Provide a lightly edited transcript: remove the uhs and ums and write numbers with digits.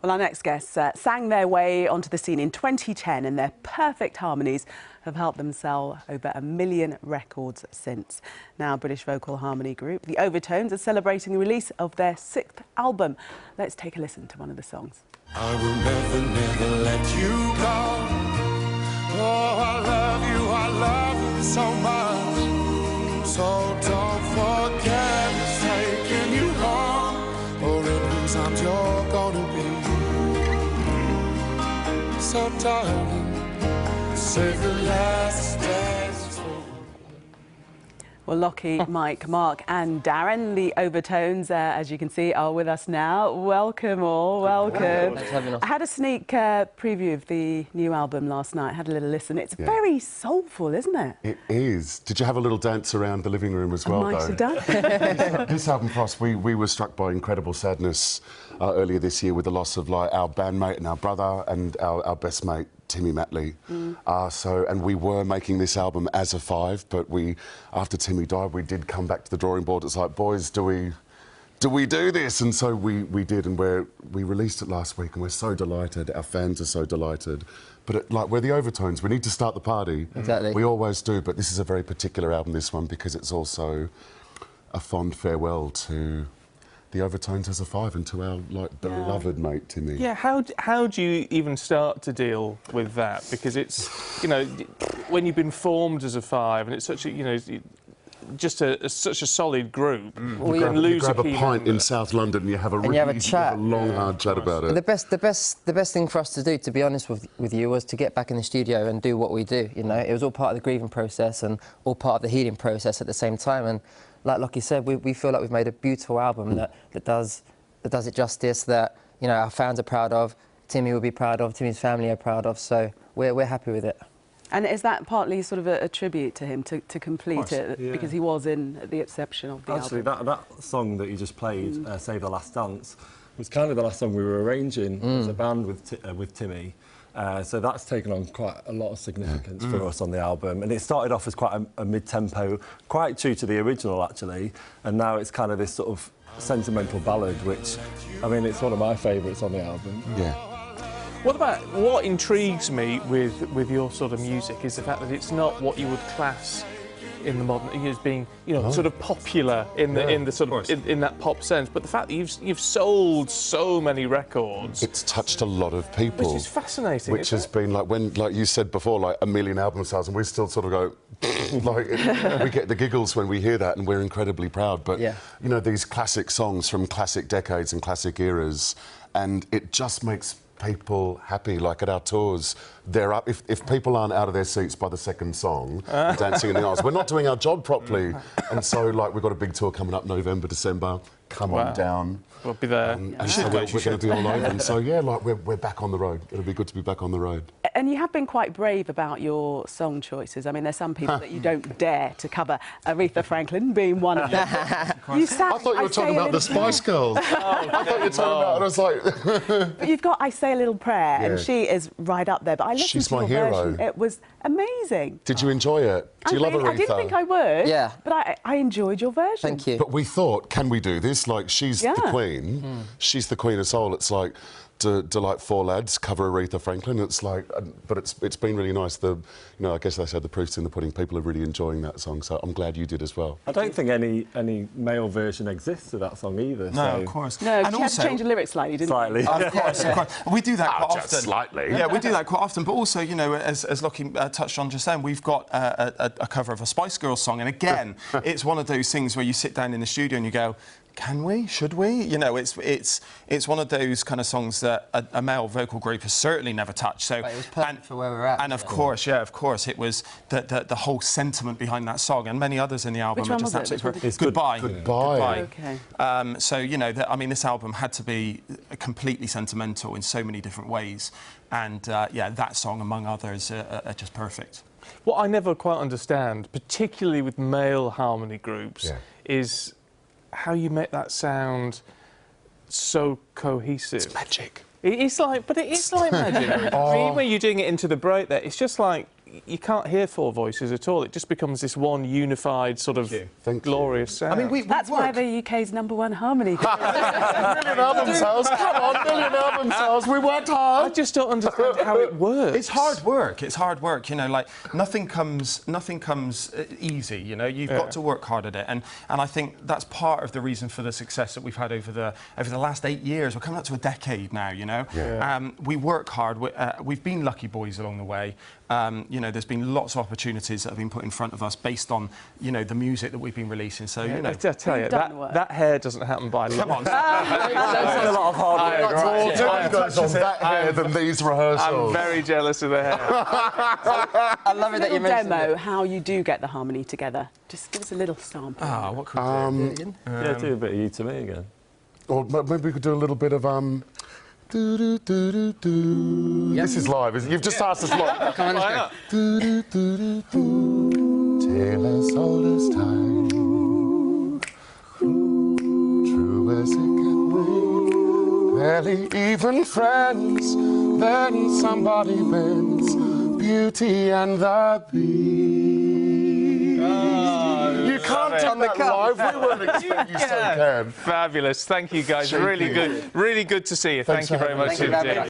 Well, our next guests sang their way onto the scene in 2010, and their perfect harmonies have helped them sell over 1 million records since. Now, British vocal harmony group, the Overtones, are celebrating the release of their 6th album. Let's take a listen to one of the songs. I will never, never let you go. Oh, I love you so much. So don't forget it's taking you home, or in whose arms you're gonna be. So darling, save the last days. Well, Lockie, Mike, Mark and Darren, the Overtones, as you can see, are with us now. Welcome all, welcome. Thanks for having us. I had a sneak preview of the new album last night. I had a little listen. It's very soulful, isn't it? It is. Did you have a little dance around the living room as well, I might have done. This album for us, we were struck by incredible sadness earlier this year with the loss of our bandmate and our brother and our best mate, Timmy Matley. And we were making this album as a 5, but after Timmy died, we did come back to the drawing board. It's like, boys, do we do this? And so we did, and we released it last week, and we're so delighted. Our fans are so delighted. But we're the Overtones. We need to start the party. Exactly. We always do, but this is a very particular album, this one, because it's also a fond farewell to the Overtones as a 5 and to our beloved mate Timmy. Yeah, how do you even start to deal with that? Because it's, you know, when you've been formed as a 5 and it's such a, you know, just such a solid group, You grab a pint in South London and you have a long, hard chat about it. The best thing for us to do, to be honest with you, was to get back in the studio and do what we do. You know, it was all part of the grieving process and all part of the healing process at the same time. And like Lockie said, we feel like we've made a beautiful album that does it justice, that, you know, our fans are proud of, Timmy will be proud of, Timmy's family are proud of, so we're happy with it. And is that partly sort of a tribute to him, to complete it, because he was in the inception of the album? album? That song that you just played, Save the Last Dance, was kind of the last song we were arranging as a band with Timmy. So that's taken on quite a lot of significance for us on the album, and it started off as quite a mid-tempo, quite true to the original actually, and now it's kind of this sort of sentimental ballad, which, I mean, it's one of my favourites on the album. Yeah. What intrigues me with your sort of music is the fact that it's not what you would class in the modern, as being, you know, sort of popular in the sort of in that pop sense, but the fact that you've sold so many records, it's touched a lot of people, which is fascinating. Which has been like you said before, like 1 million album sales, and we still sort of go we get the giggles when we hear that, and we're incredibly proud. But you know, these classic songs from classic decades and classic eras, and it just makes people happy. Like at our tours, they're up. If people aren't out of their seats by the second song, dancing in the aisles, we're not doing our job properly. And so, like, we've got a big tour coming up November, December. Come on down. We'll be there. And so we're going to be all over. And so, yeah, like, we're back on the road. It'll be good to be back on the road. And you have been quite brave about your song choices. I mean, there's some people that you don't dare to cover, Aretha Franklin being one of them. I thought you were talking about the Spice Girls. I thought you were talking about, and I was like... But you've got I Say a Little Prayer, and she is right up there. But I listened to your version. It was amazing. Did you enjoy it? Do you love Aretha? I didn't think I would. Yeah. But I enjoyed your version. Thank you. But we thought, can we do this? Like, she's the queen. She's the queen of soul. It's like, do like 4 lads cover Aretha Franklin? It's like, but it's been really nice. You know, I guess they said the proof's in the pudding. People are really enjoying that song, so I'm glad you did as well. I don't think any male version exists of that song either. No, of course. No, and you had to change the lyrics slightly, didn't you? Of course, of course. We do that quite often. Slightly. Yeah, we do that quite often. But also, you know, as Lockie touched on just then, we've got a cover of a Spice Girls song, and again, it's one of those things where you sit down in the studio and you go, can we? Should we? You know, it's one of those kind of songs that a male vocal group has certainly never touched. So it was perfect for where we're at. And of course, it was the whole sentiment behind that song and many others in the album. Which one was it? It's Goodbye. Goodbye. Okay. So you know, I mean, this album had to be completely sentimental in so many different ways, and yeah, that song among others are just perfect. What I never quite understand, particularly with male harmony groups, is how you make that sound so cohesive. It's magic. It is like, but it is like magic. I mean, when you're doing it into the break there, it's just like, you can't hear four voices at all. It just becomes this one unified sort of glorious sound. I mean, That's why the UK's #1 harmony. Million album sales, come on, million album sales. We worked hard. I just don't understand how it works. It's hard work. It's hard work. You know, like nothing comes easy. You know, you've got to work hard at it, and I think that's part of the reason for the success that we've had over the last 8 years. We're coming up to a decade now. You know, we work hard. We've been lucky boys along the way. You know, there's been lots of opportunities that have been put in front of us based on, you know, the music that we've been releasing. So, you know, I tell you, that hair doesn't happen by luck. come on. That's a lot of hard work. More goes on that hair than these rehearsals. I'm very jealous of the hair. I love it that you mentioned demo how you do get the harmony together. Just give us a little sample. Ah, what could we do? Yeah, do a bit of You to Me again. Or maybe we could do a little bit of do do do do do. This is live. You've just asked us live. Come on, let's go. Do do do do do. Tale as old as time. True as it can be. Barely even friends. Then somebody bends. Beauty and the Beast. You can't turn that live. We weren't expecting you so can. Fabulous. Thank you, guys. Really good to see you. Thank you very much indeed.